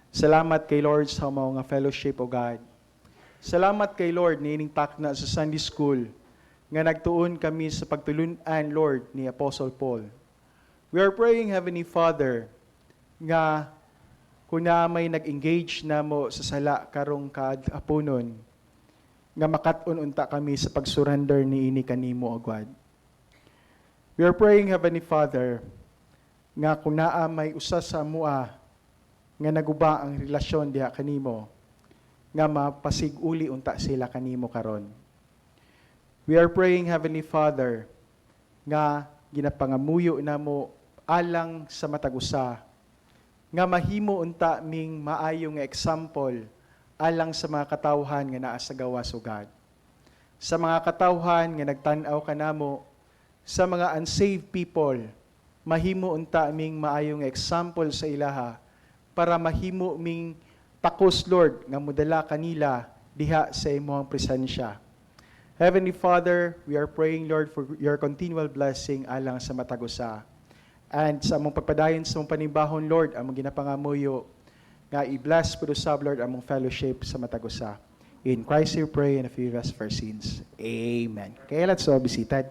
Salamat kay Lord sa mga fellowship, O God. Salamat kay Lord niining takna sa Sunday School nga nagtuon kami sa pagtulunan, Lord, ni Apostle Paul. We are praying, Heavenly Father, nga kung na may nag-engage na mo sa sala karong kaapunon, nga makat-on unta kami sa pag-surrender ni ini kanimo, O God. We are praying, Heavenly Father, nga kung naa may usa sa mua nga naguba ang relasyon diha kanimo, nga mapasig-uli unta sila kanimo karon. We are praying, Heavenly Father, nga ginapangamuyo namo alang sa matagusa, nga mahimo unta ming maayong example alang sa mga katawhan nga naa sa gawas, O God. Sa mga katawhan nga nagtan-aw kanamo, sa mga unsaved people, mahimo unta ming maayong example sa ilaha para mahimo ming takos, Lord, nga mudala kanila diha sa imong presensya. Heavenly Father, we are praying, Lord, for your continual blessing alang sa matagusa. And sa among pagpadayon sa among panibahon, Lord, among ginapangamuyo, nga i-bless po usab, Lord, among fellowship sa matagusa. In Christ we pray and forgive us for sins. Amen. Kaya let's all be seated.